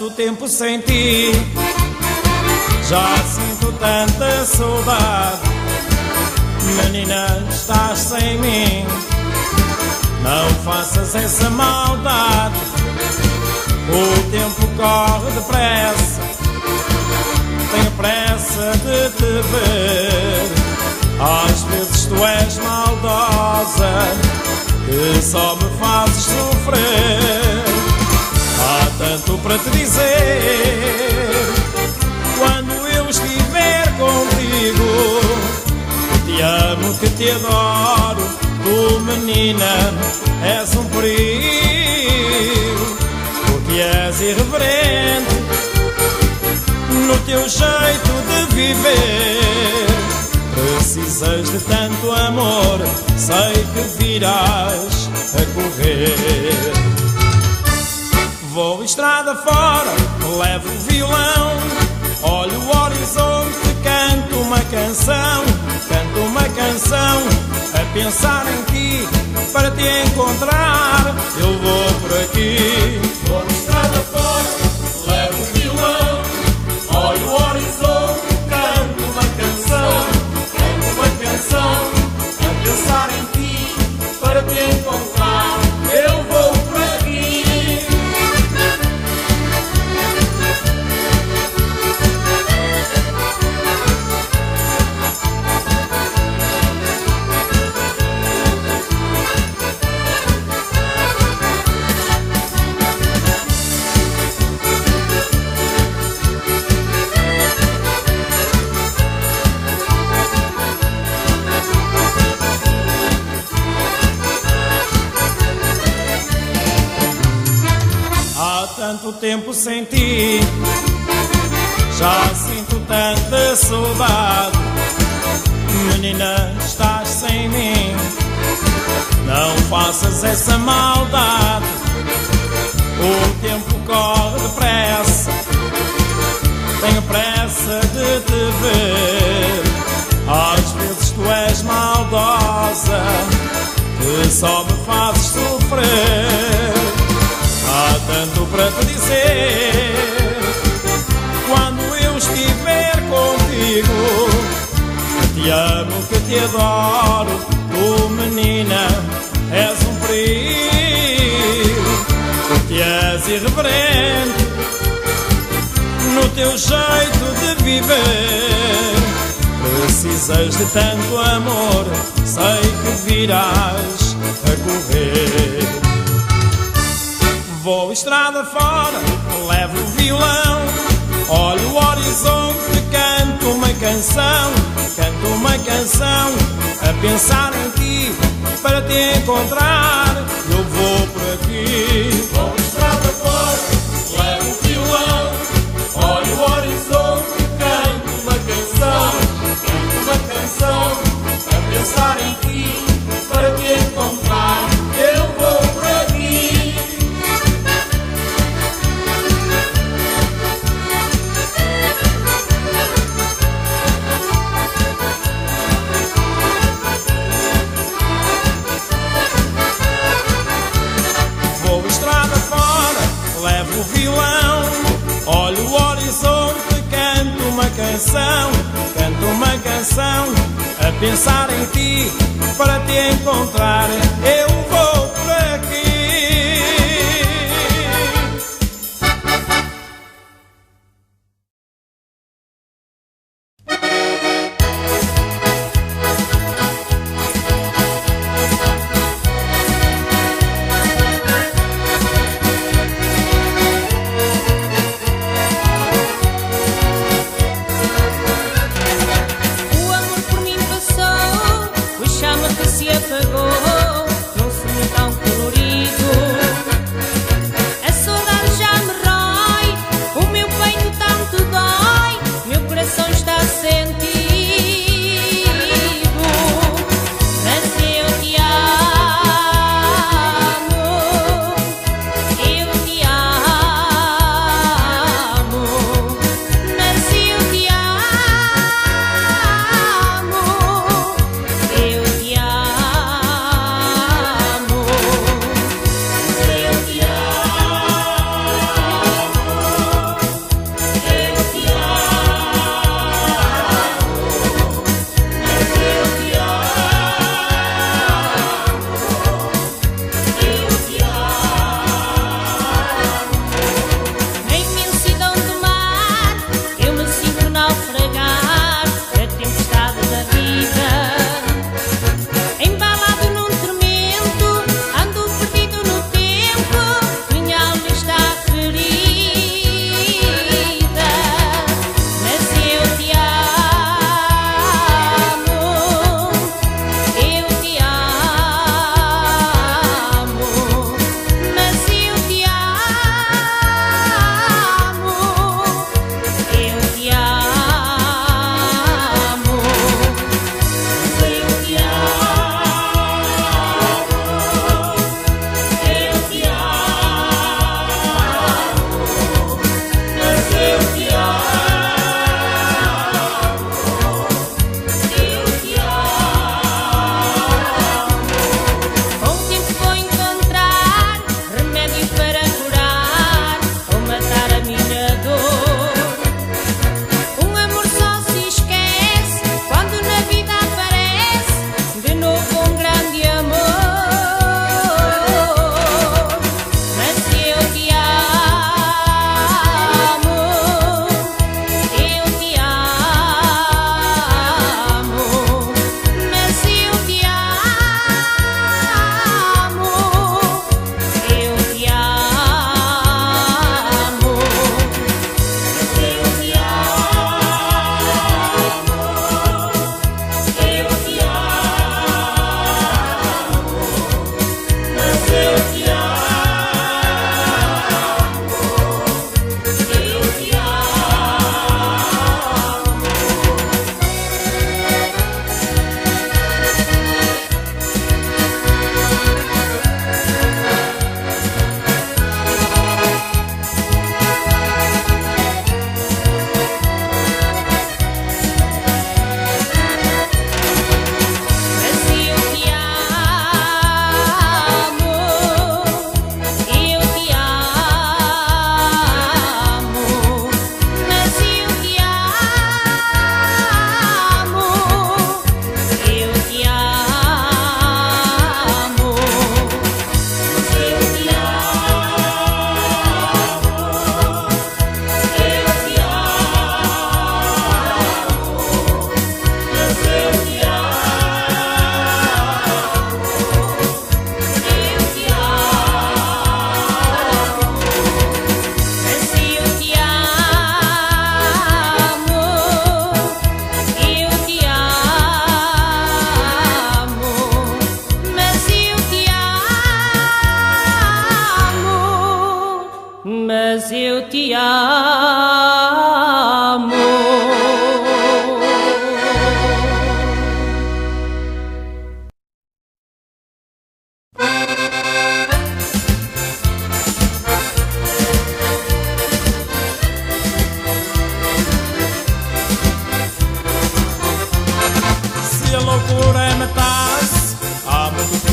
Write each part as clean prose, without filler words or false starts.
tanto tempo sem ti, já sinto tanta saudade. Menina, estás sem mim, não faças essa maldade. O tempo corre depressa, tenho pressa de te ver. Às vezes tu és maldosa, que só me fazes sofrer. Há tanto para te dizer, quando eu estiver contigo. Que te amo, que te adoro, tu menina és um perigo. Porque és irreverente no teu jeito de viver. Precisas de tanto amor, sei que virás a correr. Vou estrada fora, levo o violão, olho o horizonte, canto uma canção. Canto uma canção a pensar em ti, para te encontrar eu vou por aqui. Vou estrada fora, levo o violão, olho o horizonte, canto uma canção. Canto uma canção a pensar em ti, para te encontrar eu vou por aqui. Tanto tempo sem ti, já sinto tanta saudade. Menina, estás sem mim, não faças essa maldade. O tempo corre depressa, tenho pressa de te ver. Às vezes tu és maldosa, que só me fazes sofrer. Há tanto para te dizer, quando eu estiver contigo. Que te amo, que te adoro, tu menina és um perigo. Porque és irreverente no teu jeito de viver. Precisas de tanto amor, sei que virás a correr. Vou estrada fora, levo o violão, olho o horizonte, canto uma canção. Canto uma canção a pensar em ti, para te encontrar eu vou por aqui. Vou estrada fora, levo o violão, olho o horizonte, canto uma canção. Canto uma canção a pensar em ti, para te encontrar eu vou por aqui. Levo o violão, olho o horizonte, canto uma canção. Canto uma canção a pensar em ti, para te encontrar eu vou por aqui.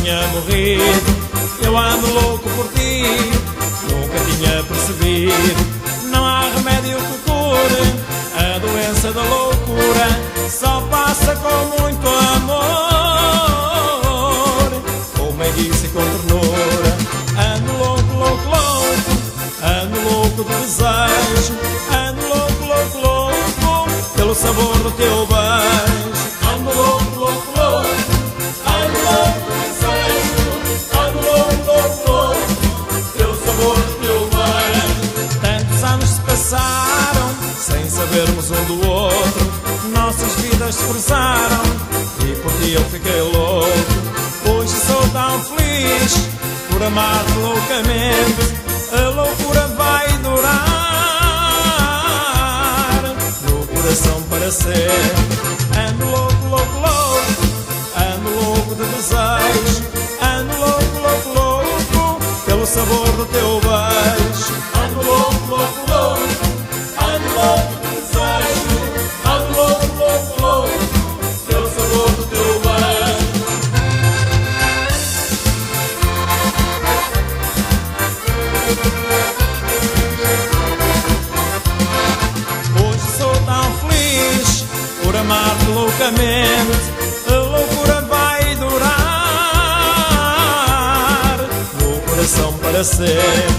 tinha morrido. Eu ando louco por ti, nunca tinha percebido. Não há remédio que cure a doença da loucura, só passa com muito amor, com meiguice e com ternura. Ando louco, louco, louco, ando louco de desejo. Ando louco, louco, louco, pelo sabor do teu beijo. Ando louco, louco, louco, ando louco de desejo. Ando louco, louco, louco, pelo sabor do teu beijo. Tantos anos se passaram sem sabermos um do outro, nossas vidas se cruzaram e por ti eu fiquei louco. Hoje sou tão feliz por amar-te loucamente, a loucura vai durar no coração para sempre. Ando louco, louco, louco, ando louco de desejo. Ando louco, louco, louco, pelo sabor do teu beijo. Ando louco, louco, louco, ando louco de desejo. Ando louco, louco, louco, pelo sabor do teu beijo. Hoje sou tão feliz por amar-te loucamente, a loucura vai durar no coração para sempre.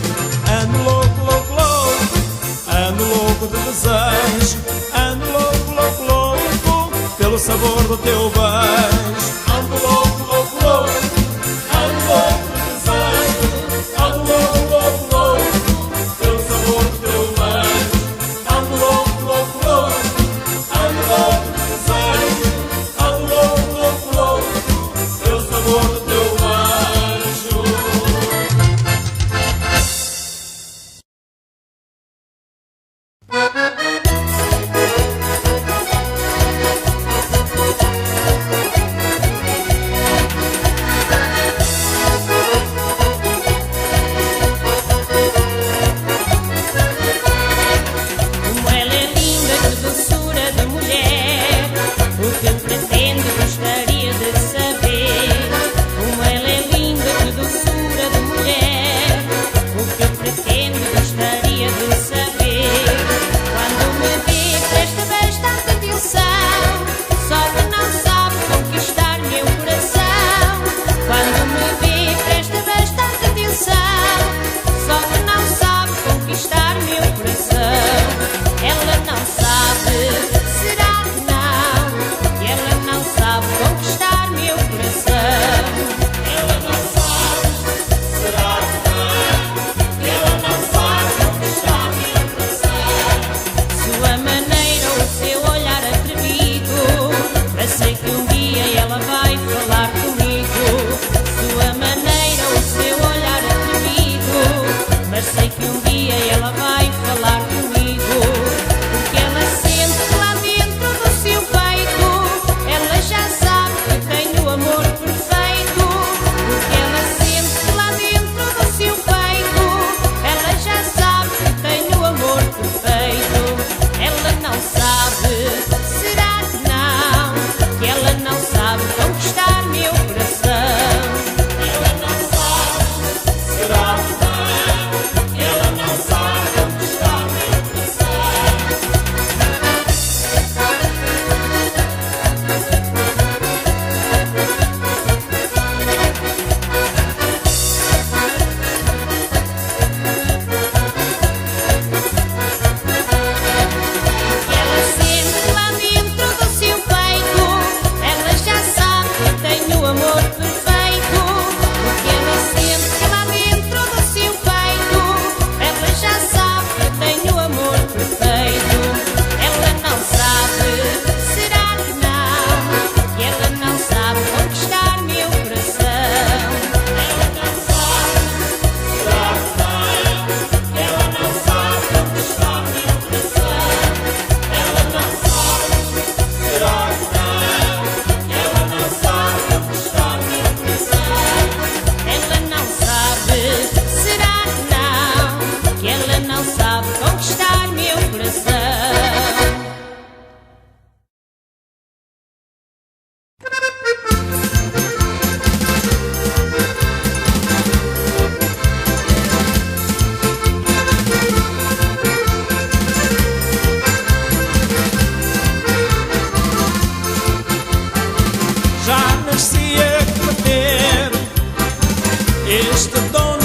Ando louco, louco, louco, ando louco de desejo. Ando louco, louco, louco, pelo sabor do teu beijo. Ando louco, louco, louco, ando louco de desejo. Ando louco, louco, louco, pelo sabor do teu beijo. Ando louco, louco, louco, ando louco de desejo. Ando louco, louco, louco, pelo sabor do teu beijo.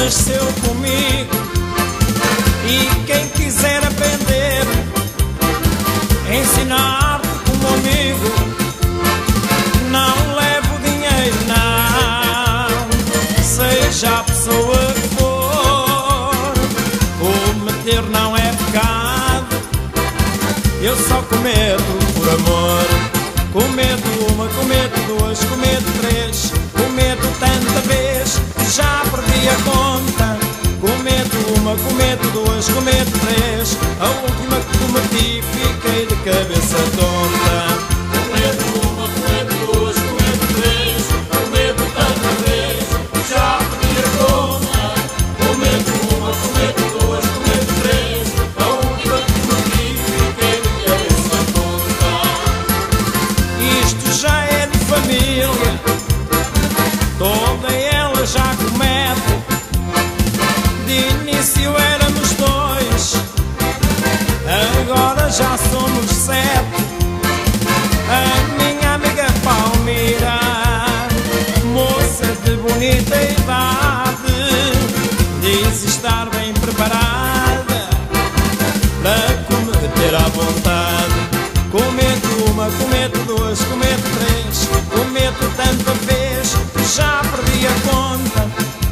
nasceu comigo. E quem quiser aprender, ensinar-te como amigo, não leve o dinheiro, não, seja a pessoa que for. Cometer não é pecado, eu só cometo por amor. Cometo uma, cometo duas, cometo três, cometo tanta vez que já perdi a conta. Cometo uma, cometo duas, cometo três, a última que cometi fiquei de cabeça tonta. Cometo uma, cometo duas, cometo três, cometo tanta vez que já perdi a conta. Cometo uma, cometo duas, cometo três, a última que cometi fiquei de cabeça tonta. Isto já é de família, toda ela já comete. De início éramos dois, agora já somos 7. A minha amiga Palmira, moça de bonita idade, diz estar bem preparada para cometer à vontade. Cometo uma, cometo duas, cometo três, cometo tanta vez que já perdi a conta.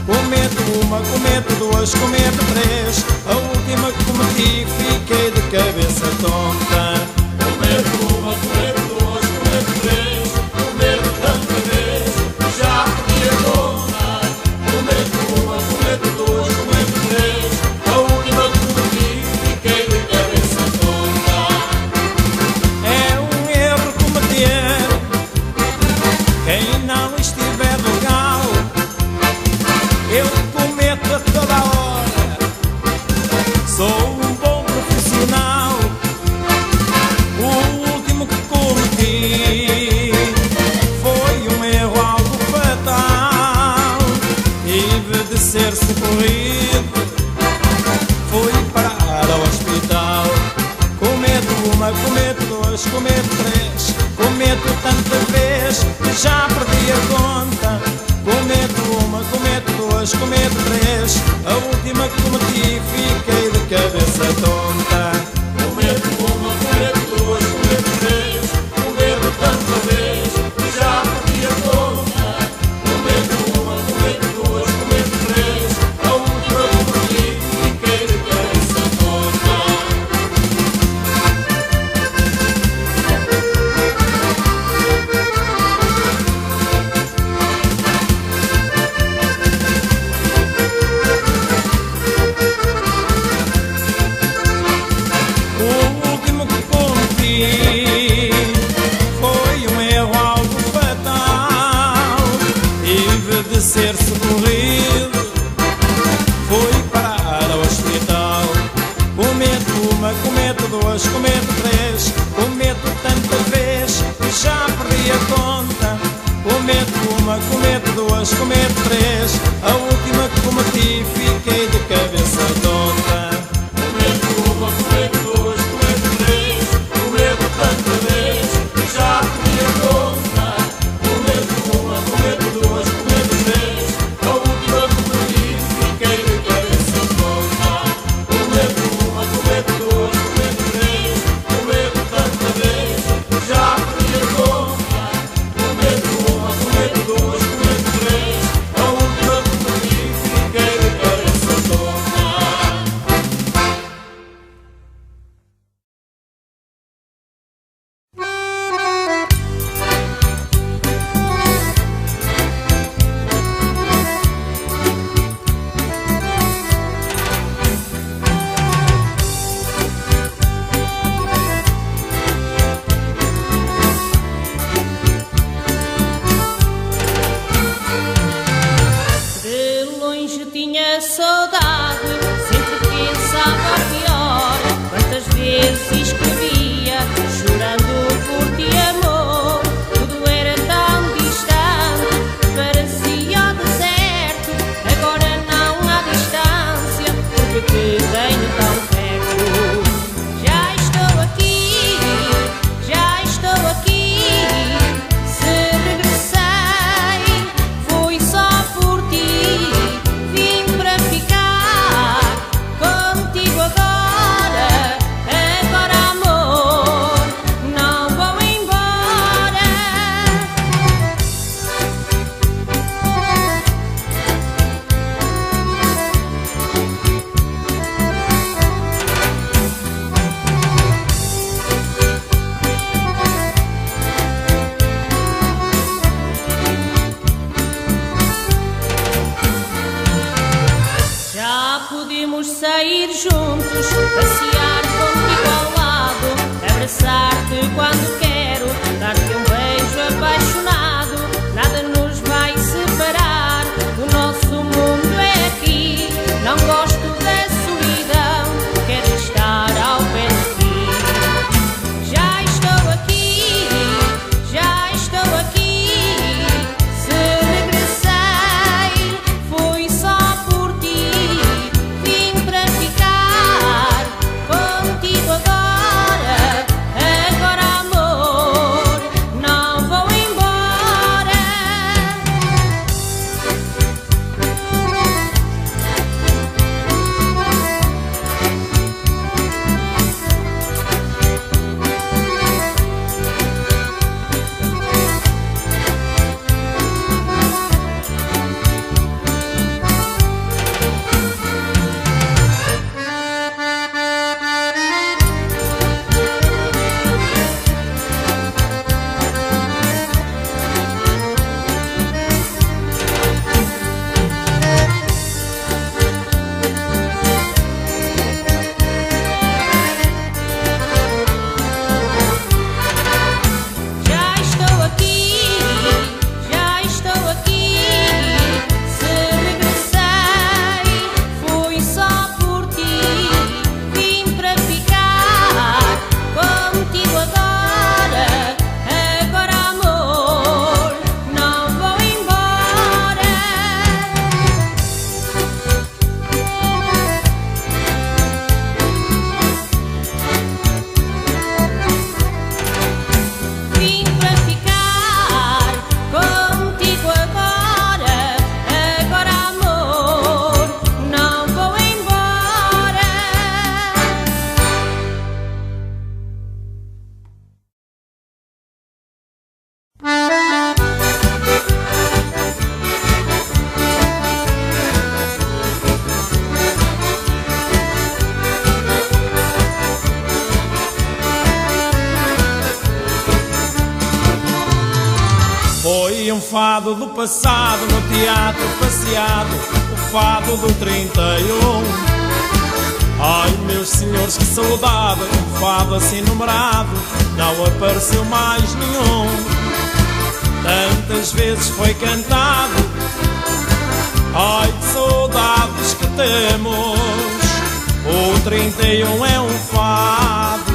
Cometo uma, cometo duas, cometo três, a última que cometi fiquei de cabeça tonta. Cometo uma, cometo duas, cometo três, cometo tanta vez que já perdi a conta. Cometo uma, cometo duas, cometo três, a última que cometi fiquei de cabeça tonta. É um erro cometer quem não estiver legal. Eu cometo a toda hora, sou um bom profissional. O último que cometi foi um erro algo fatal. Tive de ser socorrido, fui parar ao hospital. Cometo uma, cometo duas, cometo três, cometo tanta vez que já perdi a conta. Cometo uma, cometo duas, cometo três, a última que cometi fiquei de cabeça tonta. Cometo uma, cometo duas, cometo três, cometo tanta vez que já perdi a conta. Cometo uma, cometo duas, cometo três, a última que cometi fiquei de cabeça tonta. O último que cometi foi um erro algo fatal. Tive de ser socorrido, fui parar ao hospital. Cometo uma, cometo duas, cometo três, cometo tanta vez que já perdi a conta. Cometo uma, cometo duas, cometo três, a última que cometi fiquei de cabeça tonta. Cometo uma, cometo duas, cometo três, cometo tanta vez que já perdi a conta. Cometo uma, cometo duas, cometo três, a última que cometi fiquei de cabeça tonta. Cometo uma, cometo duas, cometo três, cometo tanta vez que já perdi a conta. Cometo uma, cometo duas, cometo três, a última que cometi fiquei de cabeça tonta. De longe tinha saudade, sempre pensava pior. Quantas vezes escrevia, chorando por ti, amor. Tudo era tão distante, parecia deserto. Agora não há distância, porque te tenho tão perto. Já estou aqui, já estou aqui. Se regressei, foi só por ti. Vim para ir juntos, passear contigo ao lado, abraçar-te quando quero, dar-te um beijo apaixonado. Nada nos vai separar, o nosso mundo é aqui. Não gosto da solidão, quero estar ao pé de ti. Já estou aqui, já estou aqui. Se regressei, foi só por ti. Vim para ficar contigo agora. Agora, amor, não vou embora. Já estou aqui, já estou aqui. Se regressei, foi só por ti. Vim para ficar contigo agora. Agora, amor, não vou embora. Vim para ficar contigo agora. Agora, amor, não vou embora. Foi um fado do passado no teatro passeado, o fado do 31. Ai, meus senhores, que saudade, um fado assim numerado, não apareceu mais nenhum. Tantas vezes foi cantado, ai, que saudades que temos. O 31 é um fado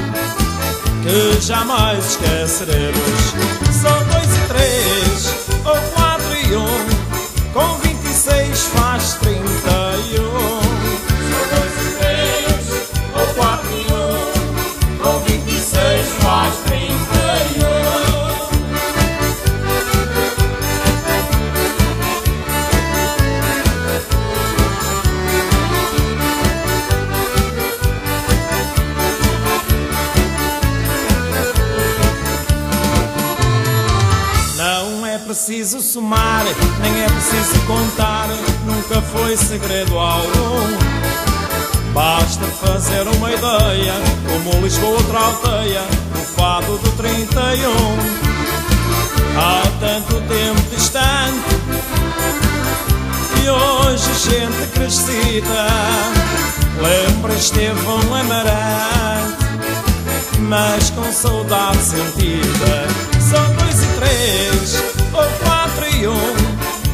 que jamais esqueceremos. São 2 e 3, ou 4 e 1, com 26 faz 31. São 2 e 3, ou 4 e 1, com 26 faz 31. Não é preciso somar, nem é preciso contar, nunca foi segredo algum. Basta fazer uma ideia, como Lisboa outra aldeia, o fado do 31. Há tanto tempo distante, e hoje gente crescida lembra Estevão Amarante, mas com saudade sentida. São 2 e 3, ou 4 e 1,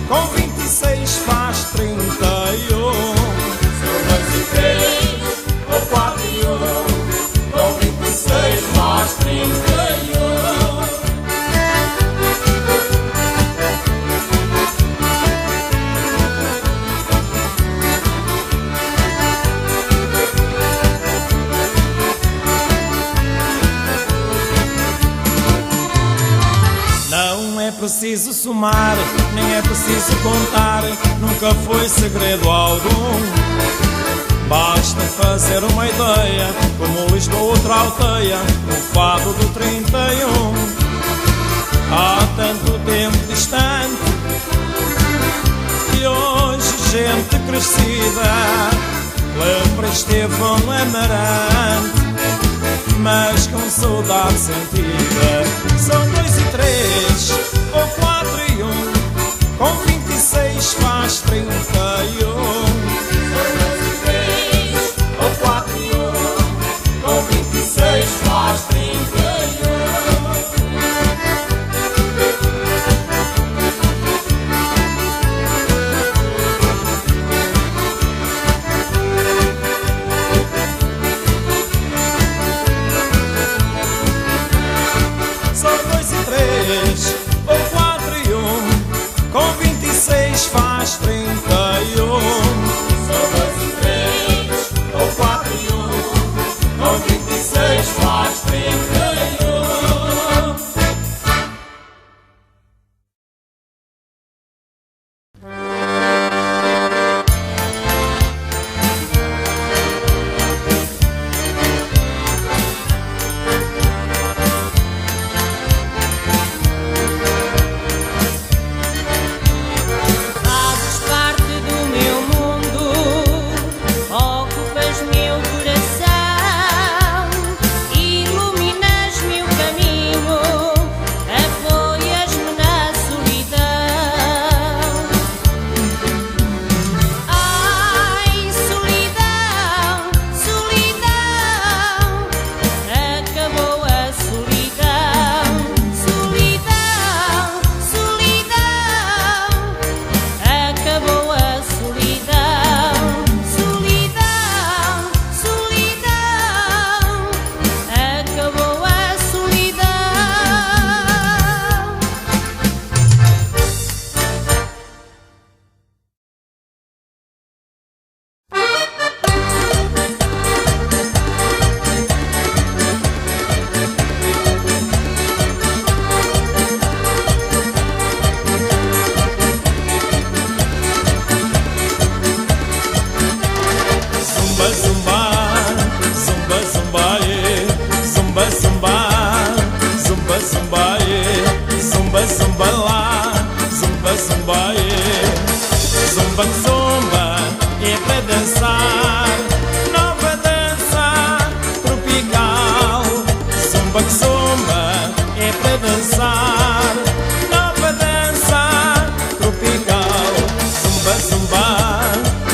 com 26 faz 31. São 2 e 3, ou 4 e 1, com 26 faz 31. Não é preciso somar, nem é preciso contar, nunca foi segredo algum. Basta fazer uma ideia, como Lisboa outra aldeia, o fado do 31. Há tanto tempo distante, e hoje gente crescida lembra Estevão Amarante, mas com saudade sentida. São 2 e 3, ou 4 e 1, com 26 faz 31. São 2 e 3, ou 26 faz 31. São 2 e 3, ou 4 e 1. Com 26 faz 31. Fazes parte do meu mundo, ocupas meu coração, iluminas meu caminho, apoias-me na solidão. Ai, solidão, solidão, acabou a solidão, solidão, solidão. Acabou a solidão, solidão, solidão. Acabou a solidão. Zumba, zumba, zumba, zumba, yeah. Zumba, zumba, zumba, zumba, yeah. Zumba, zumba lá, zumba, zumba, yeah. Zumba, zumba, é para dançar, nova dança tropical. Zumba, zumba, é para dançar, nova dança tropical. Zumba, zumba,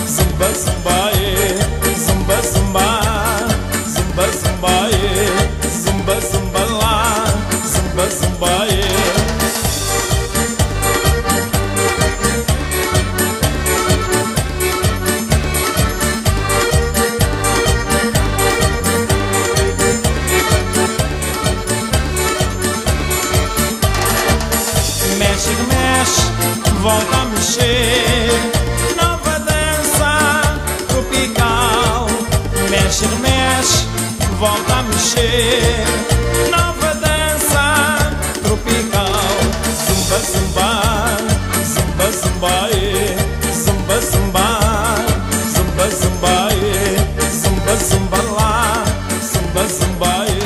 zumba, zumba, yeah. Zumba, zumba, zumba, zumba, yeah. Zumba, zumba lá, zumba, zumba, yeah. Mexe, mexe, volta a mexer, nova dança tropical. Mexe, mexe, volta a mexer, nova dança tropical. Zumba, zumba, zumba, zumba, yeah. Zumba, zumba, zumba, zumba, yeah. Zumba, zumba lá, zumba, zumba, yeah.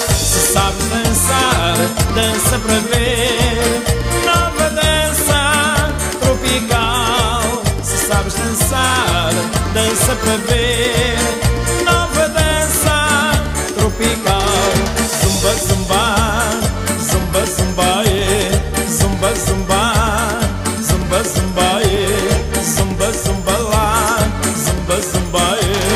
Se sabes dançar, dança para ver, nova dança tropical. Se sabes dançar, dança para ver, nova dança tropical. Zumba, zumba, zumba, zumba, yeah. Zumba, zumba, zumba, zumba, yeah. Zumba, zumba lá, zumba, zumba, yeah.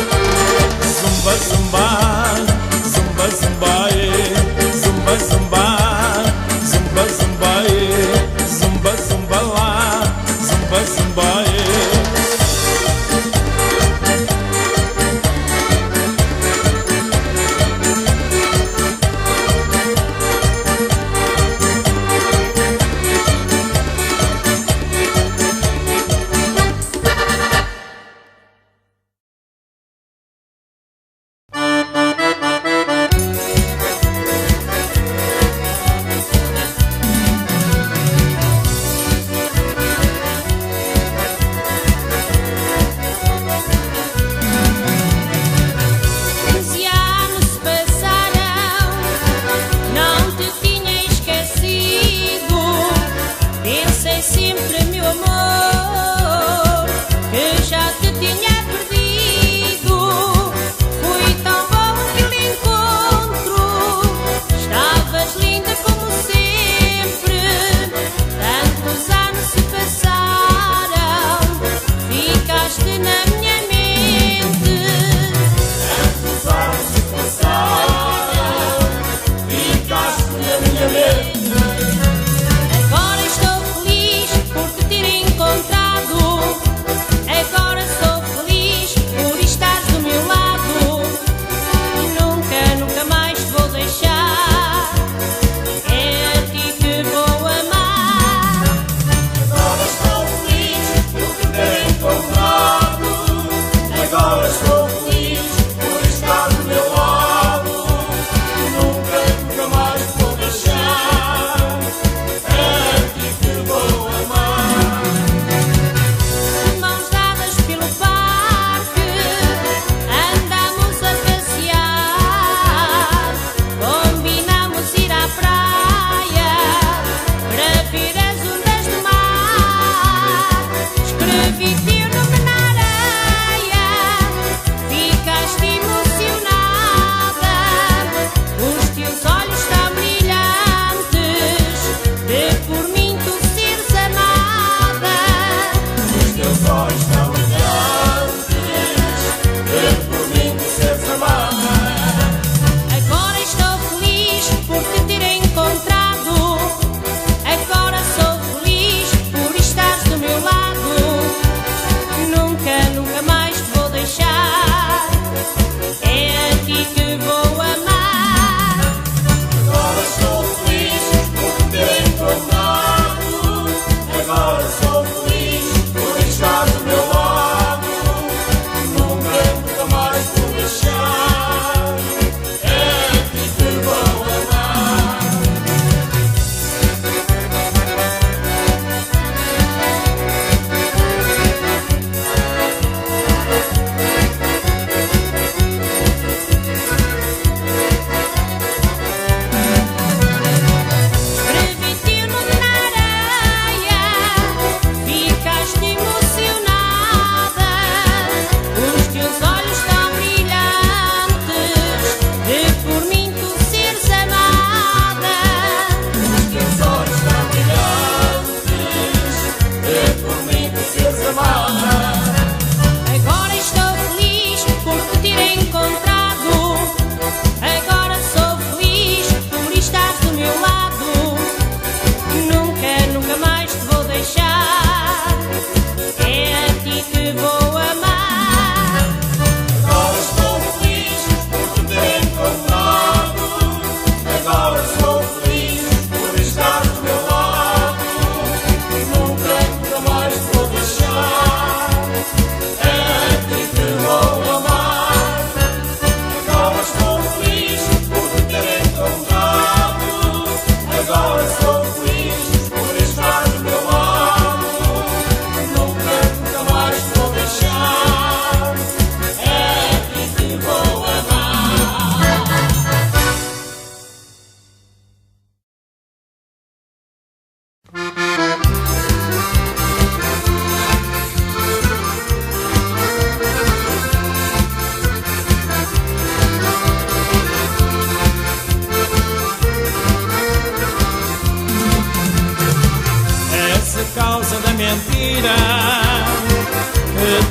Zumba, zumba, zumba, zumba, yeah. Zumba, zumba, zumba, zumba, yeah. Zumba, zumba lá, zumba, zumba, yeah.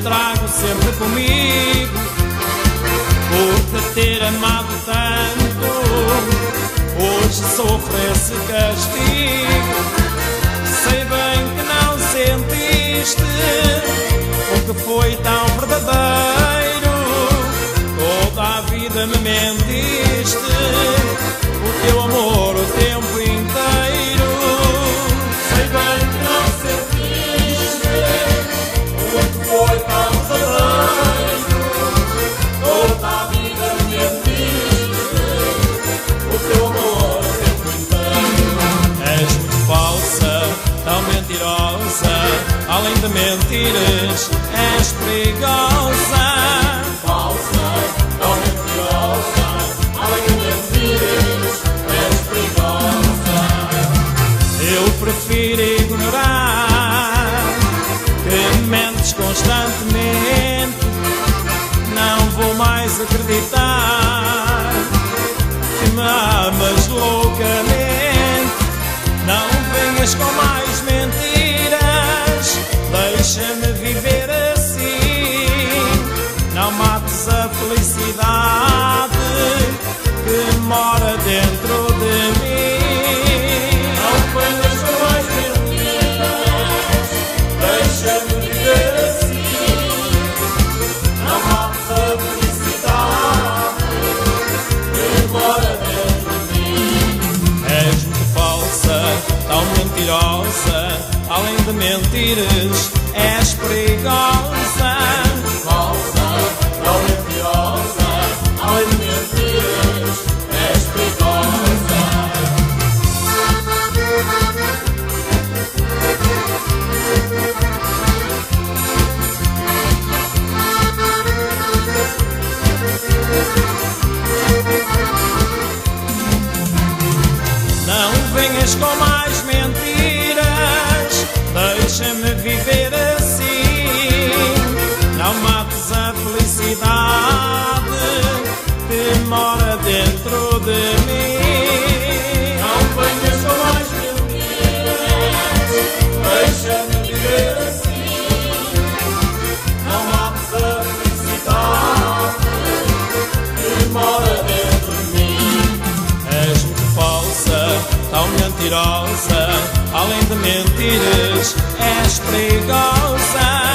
trago sempre comigo, por te ter amado tanto, hoje sofro esse castigo. Sei bem que não sentiste o que foi tão verdadeiro, toda a vida me mentiste, o teu amor o tempo inteiro. Sei bem que não sentiste o que foi tão verdadeiro, toda a vida me mentiste, o teu amor o tempo inteiro. És muito falsa, tão mentirosa, além de mentires, és perigosa. Falsa, tão mentirosa, além de mentires, és perigosa. Eu prefiro ignorar que mentes constantemente. Não vou mais acreditar que me amas loucamente. Não venhas com mais mentiras, deixa-me viver assim. Não mates a felicidade que mora dentro de mim. Não venhas com mais mentiras, deixa-me viver assim. Não mates a felicidade que mora dentro de mim. És muito falsa, tão mentirosa, além de mentires, és perigosa. Falsa, tão mentirosa, além de mentires, és perigosa. Não venhas com mais mentiras, deixa-me viver assim. Não mates a felicidade que mora dentro de mim. Não venhas com mais mentiras, deixa-me viver assim. Não mates a felicidade que mora dentro de mim. És muito falsa, tão mentirosa, além de mentires, és perigosa.